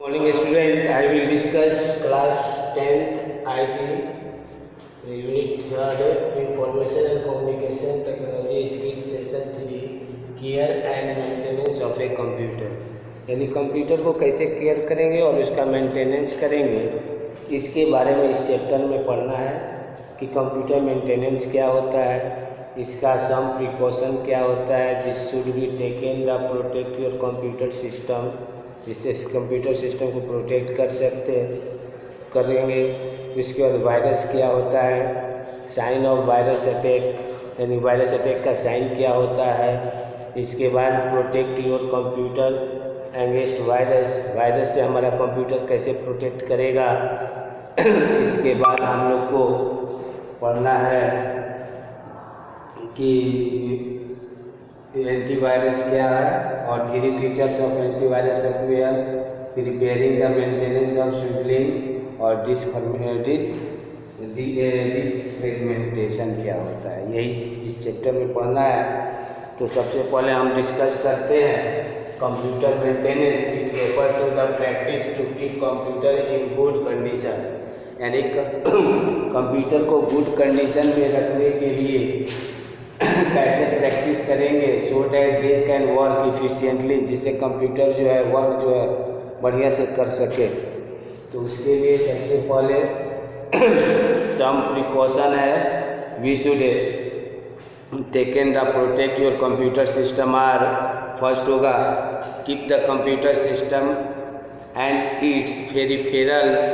Morning student, I will discuss class 10th IT unit 3rd Information and Communication Technology Skills Session 3 Care and Maintenance of a Computer। यानी computer को कैसे care करेंगे और उसका maintenance करेंगे, इसके बारे में इस चैप्टर में पढ़ना है कि कंप्यूटर मेंटेनेंस क्या होता है, इसका सम प्रिकॉशन क्या होता है, this should be taken the protect your computer system, जिससे कंप्यूटर सिस्टम को प्रोटेक्ट करेंगे। उसके बाद वायरस क्या होता है, साइन ऑफ वायरस अटैक, यानी वायरस अटैक का साइन क्या होता है। इसके बाद protect your computer against virus, virus से हमारा कंप्यूटर कैसे प्रोटेक्ट करेगा। इसके बाद हम लोग को पढ़ना है कि एंटीवायरस क्या है और 3 features of antivirus software, preparing the maintenance of swivelling और डिफ्रेगमेंटेशन क्या होता है, यही इस चैप्टर में पढ़ना है। तो सबसे पहले हम डिस्कस करते हैं computer maintenance, which refer to the practice to keep computer in good condition, यानी कंप्यूटर को गुड कंडीशन में रखने के लिए कैसे प्रैक्टिस करेंगे, so that they can work efficiently, जिससे कंप्यूटर जो है वर्क जो है बढ़िया से कर सके। तो उसके लिए सबसे पहले सम प्रिकॉशन है, we should taken the protect your computer system are, first होगा keep the computer system and its peripherals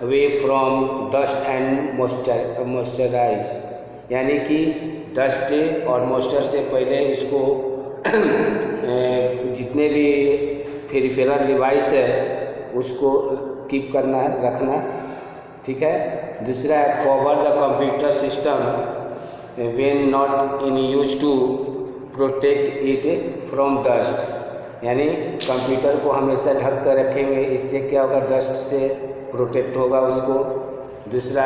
away from dust and moisturise, यानी कि डस्ट से और मॉइस्चर से पहले उसको जितने भी पेरिफेरल डिवाइस है उसको कीप करना है, रखना, ठीक है। दूसरा है cover the computer system when not in use to protect it from dust, यानी कंप्यूटर को हमेशा ढक कर रखेंगे, इससे क्या होगा, डस्ट से प्रोटेक्ट होगा उसको। दूसरा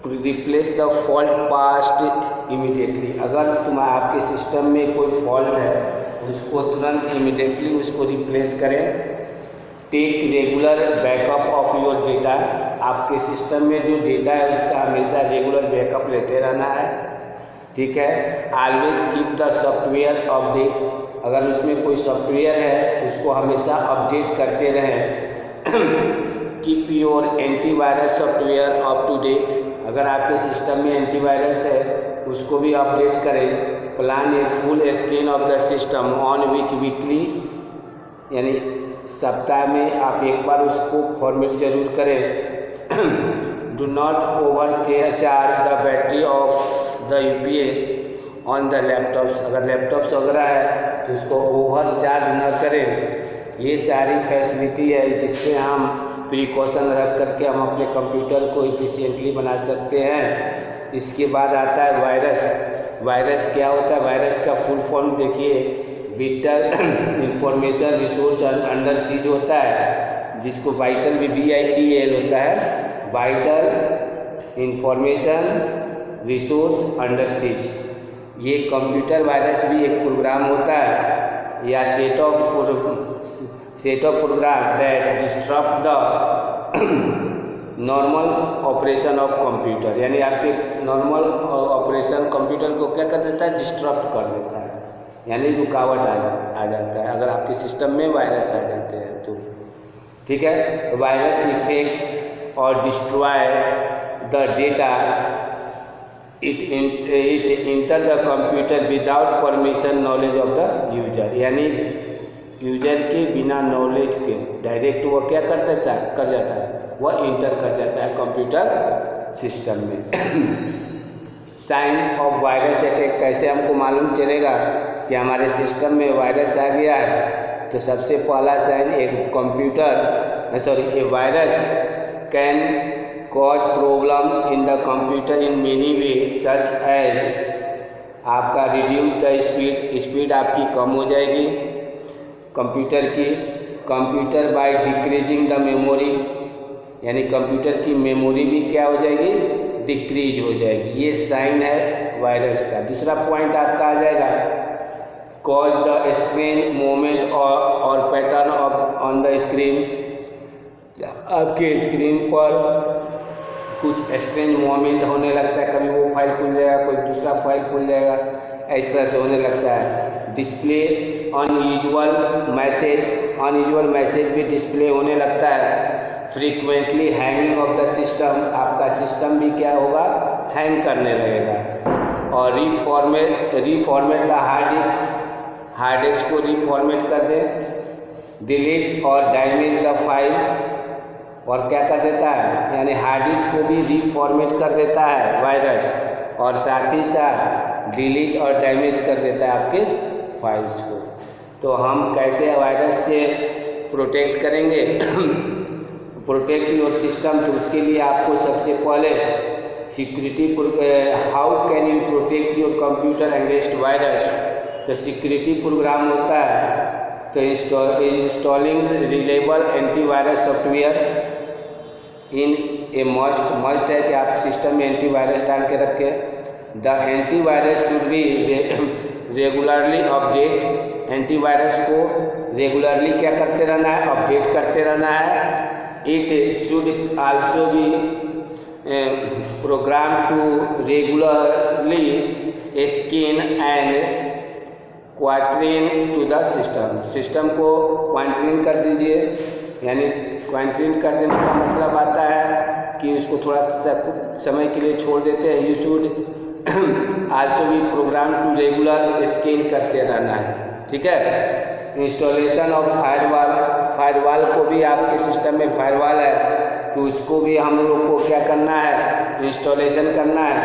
replace the fault past immediately, अगर आपके सिस्टम में कोई फॉल्ट है उसको तुरंत इमीडिएटली उसको रिप्लेस करें। Take regular backup of your data, आपके सिस्टम में जो डेटा है उसका हमेशा रेगुलर बैकअप लेते रहना है, ठीक है। Always keep the software update, अगर उसमें कोई सॉफ्टवेयर है उसको हमेशा अपडेट करते रहें। Keep your antivirus software up to date, अगर आपके सिस्टम में एंटीवायरस है उसको भी अपडेट करें। Plan a full scan of the system on which weekly, यानी सप्ताह में आप एक बार उसको फॉर्मेट जरूर करें। Do not over charge the battery of the UPS on the laptops, अगर लैपटॉप्स वगैरह है तो उसको ओवर चार्ज न करें। ये सारी फैसिलिटी है जिससे हम प्रिकॉशन रख करके हम अपने कंप्यूटर को इफ़िशिएंटली बना सकते हैं। इसके बाद आता है वायरस। वायरस क्या होता है, वायरस का फुल फॉर्म देखिए, vital information resource under seize होता है, जिसको वाइटल भी VITAL होता है, vital information resource under seize. ये कंप्यूटर वायरस भी एक प्रोग्राम होता है या set of program that disturb the normal operation of computer, यानी आपके नॉर्मल ऑपरेशन कंप्यूटर को क्या कर देता है, डिस्टर्ब कर देता है, यानी रुकावट आ जाता है अगर आपके सिस्टम में वायरस आ जाते हैं तो, ठीक है। वायरस इफेक्ट और destroy the data, it enter the computer without permission knowledge of the user, यानी यूजर के बिना नॉलेज के डायरेक्ट वो क्या कर जाता है, वह इंटर कर जाता है कंप्यूटर सिस्टम में। साइन ऑफ वायरस अटैक, कैसे हमको मालूम चलेगा कि हमारे सिस्टम में वायरस आ गया है, तो सबसे पहला sign a virus can cause problem in the computer in many way such as, आपका रिड्यूस द स्पीड आपकी कम हो जाएगी कंप्यूटर की, computer by decreasing the memory, यानी कंप्यूटर की मेमोरी भी क्या हो जाएगी, डिक्रीज हो जाएगी। ये साइन है वायरस का। दूसरा पॉइंट आपका आ जाएगा कॉज द स्ट्रेंज मोमेंट और पैटर्न ऑन द स्क्रीन। आपके स्क्रीन पर कुछ स्ट्रेंज मोमेंट होने लगता है, कभी वो फाइल खुल जाएगा, कोई दूसरा फाइल खुल जाएगा, इस तरह से होने लगता है। डिस्प्ले अनयूजुअल मैसेज भी डिस्प्ले होने लगता है। Frequently hanging of the system, आपका सिस्टम भी क्या होगा, हैंग करने लगेगा। और रीफॉर्मेट द हार्ड डिस्क को रीफॉर्मेट कर दें। डिलीट और डैमेज द फाइल, और क्या कर देता है, यानी हार्ड डिस्क को भी रीफॉर्मेट कर देता है वायरस, और साथ ही साथ डिलीट और डैमेज कर देता है आपके फाइल्स को। तो हम कैसे वायरस से प्रोटेक्ट करेंगे प्रोटेक्ट योर सिस्टम, तो उसके लिए आपको सबसे पहले security, how can you protect your computer against virus. तो सिक्योरिटी प्रोग्राम होता है, तो installing reliable antivirus software in a must है कि आप सिस्टम में एंटीवायरस डाल के रखें। The antivirus should be regularly update, antivirus को रेगुलरली क्या करते रहना है, अपडेट करते रहना है। It should also be program to regularly scan and quarantine to the system को क्वारंटाइन कर दीजिए। यानी क्वारंटाइन कर देने का मतलब आता है कि उसको थोड़ा सा समय के लिए छोड़ देते हैं। यू शुड आल्सो भी प्रोग्राम टू रेगुलर स्कैन करते रहना है, ठीक है। इंस्टॉलेशन ऑफ फायरवॉल को भी, आपके सिस्टम में फायरवॉल है तो उसको भी हम लोग को क्या करना है, इंस्टॉलेशन करना है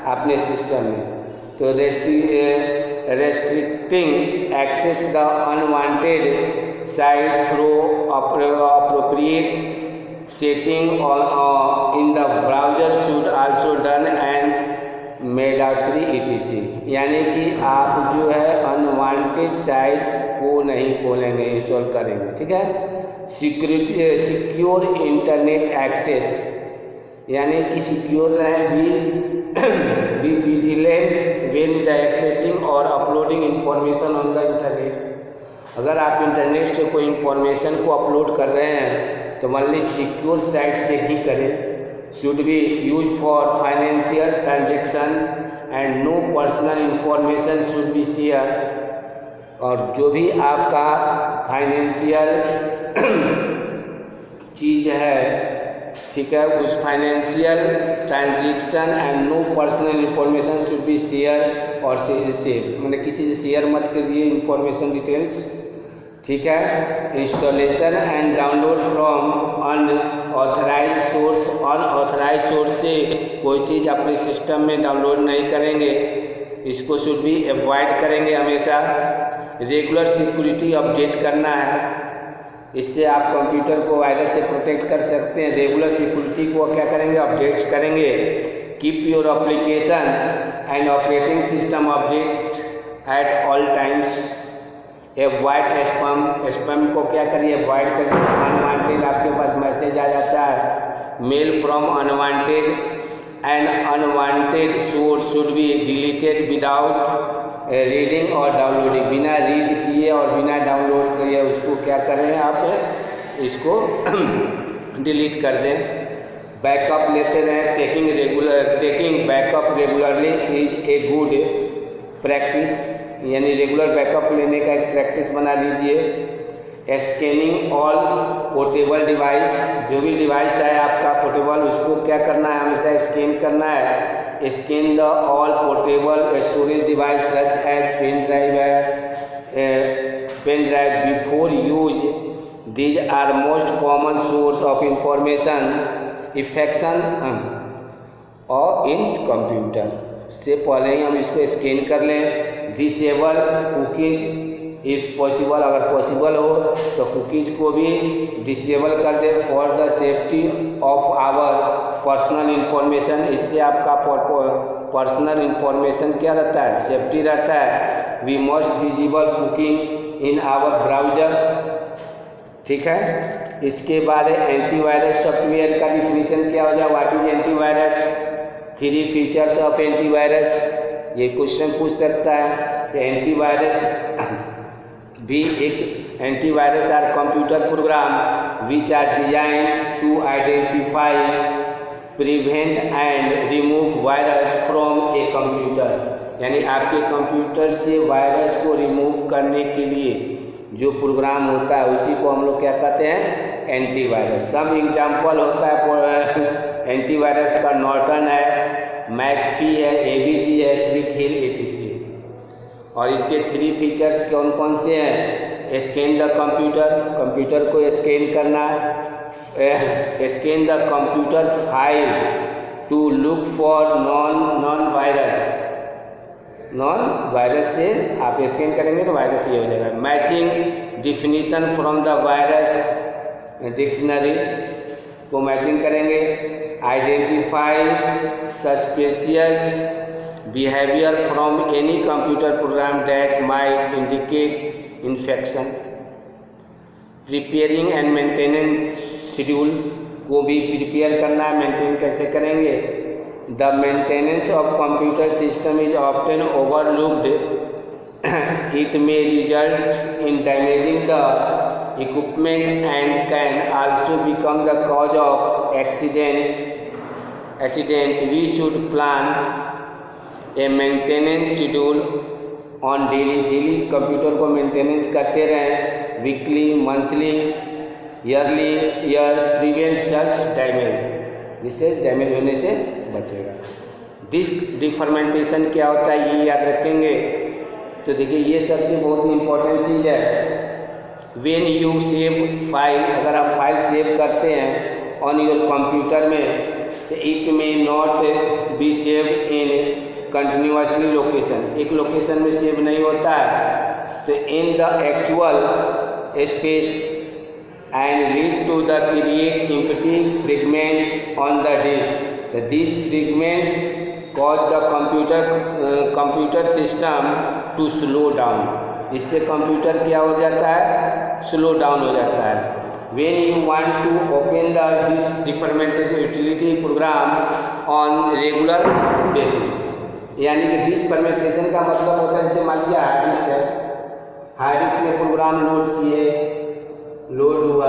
अपने सिस्टम में। तो restricting access the unwanted site through appropriate setting in the browser should also done and mandatory etc। यानी कि आप जो है अनवांटेड साइट को नहीं खोलेंगे, इंस्टॉल करेंगे, ठीक है। सिक्योर इंटरनेट एक्सेस, यानी कि सिक्योर रहें, be vigilant when the accessing और uploading information on the internet. अगर आप इंटरनेट से कोई इंफॉर्मेशन को अपलोड कर रहे हैं तो मान लीजिए सिक्योर साइट से ही करें। Should be use for financial transaction and no personal information should be share. और जो भी आपका फाइनेंशियल चीज़ है, ठीक है, उस financial transaction and no personal information should be share और सेव, मतलब किसी से शेयर मत कीजिए इंफॉर्मेशन डिटेल्स, ठीक है। Installation and download from unauthorized source से कोई चीज़ अपने सिस्टम में डाउनलोड नहीं करेंगे, इसको शुड बी अवॉइड करेंगे हमेशा। रेगुलर सिक्योरिटी अपडेट करना है, इससे आप कंप्यूटर को वायरस से प्रोटेक्ट कर सकते हैं। रेगुलर सिक्योरिटी को क्या करेंगे, अपडेट्स करेंगे। Keep your application and operating system update at all times. Avoid spam को क्या करिए, अवॉइड करिए। अनवांटेड आपके पास मैसेज आ जाता है, mail from unwanted and unwanted source should be deleted without reading और डाउनलोडिंग। बिना रीड किए और बिना डाउनलोड किए उसको क्या करें, आप इसको डिलीट कर दें। बैकअप लेते रहें, taking backup regularly is a good practice, यानी रेगुलर बैकअप लेने का एक प्रैक्टिस बना लीजिए। स्कैनिंग ऑल पोर्टेबल डिवाइस, जो भी डिवाइस है आपका पोर्टेबल, उसको क्या करना है, हमेशा स्कैन करना है। Scan the all portable storage device such as pen drive before use. These are most common source of information infection और इन कंप्यूटर। से पहले ही हम इसको स्कैन कर लें। डिसेबल कुकीज इफ़ पॉसिबल, अगर पॉसिबल हो तो कुकीज़ को भी डिसेबल कर दे for the safety of our personal information. इससे आपका पर्सनल इंफॉर्मेशन क्या रहता है, सेफ्टी रहता है। We must disable cooking in our browser, ठीक है। इसके बाद एंटीवायरस सॉफ्टवेयर का डिफिनीशन क्या हो जाए, what is antivirus, 3 features of antivirus, ये क्वेश्चन पूछ सकता है। तो एंटीवायरस भी एक antivirus are computer program which are design to identify, prevent and remove virus from a computer. यानी आपके कंप्यूटर से वायरस को रिमूव करने के लिए जो प्रोग्राम होता है उसी को हम लोग क्या कहते हैं, एंटीवायरस। सब एग्जाम्पल होता है एंटीवायरस का, नॉर्टन है, मैकफी है, एबीजी है, क्विक हिल etc। और इसके 3 फीचर्स कौन कौन से हैं? स्कैन द कंप्यूटर, कंप्यूटर को स्कैन करना, scan the computer files to look for non virus से आप स्कैन करेंगे तो वायरस ये हो जाएगा। Matching definition from the virus dictionary को मैचिंग करेंगे। Identify suspicious behaviour from any computer program that might indicate infection. Preparing and maintenance schedule को भी प्रिपेयर करना है, मेंटेन कैसे करेंगे। The maintenance of computer system is often overlooked. It may result in damaging the equipment and can also become the cause of accident. We should plan a maintenance schedule on daily computer को maintenance करते रहें, weekly, monthly, yearly, prevent सच damage, जिससे damage होने से बचेगा। Disc डिफर्मेंटेशन क्या होता है ये याद रखेंगे। तो देखिए ये सबसे बहुत ही इम्पोर्टेंट चीज़ है। व्हेन यू सेव फाइल, अगर आप फाइल सेव करते हैं ऑन योर कंप्यूटर में, तो it may not be save in continuously location, एक लोकेशन में सेव नहीं होता है, तो in the actual space and lead to the create empty fragments on the disk. These fragments cause the computer system to slow down. इससे computer क्या हो जाता है, स्लो डाउन हो जाता है। When you want to open the disk defermentation utility program on regular basis, यानी कि डिस्क फर्मेंटेशन का मतलब होता है, जैसे मान लीजिए हार्ड डिस्क है, हार्ड डिस्क में प्रोग्राम लोड किए, लोड हुआ,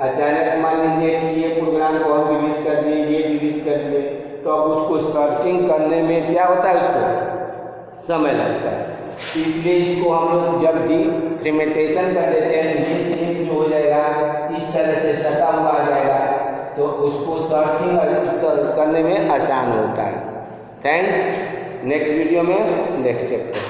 अचानक मान लीजिए कि ये प्रोग्राम को हम डिलीट कर दिए, ये डिलीट कर दिए, तो अब उसको सर्चिंग करने में क्या होता है, उसको समय लगता है। इसलिए इसको हम लोग जब डिफर्मेंटेशन कर देते हैं तो ये सेव जो हो जाएगा, इस तरह से सटा हुआ आ जाएगा, तो उसको सर्चिंग करने में आसान होता है। थैंक्स। नेक्स्ट वीडियो में नेक्स्ट चैप्टर।